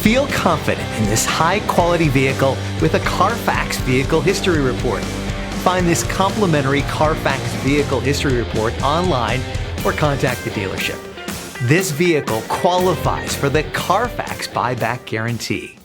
Feel confident in this high-quality vehicle with a Carfax Vehicle History Report. Find this complimentary Carfax Vehicle History Report online or contact the dealership. This vehicle qualifies for the Carfax Buyback Guarantee.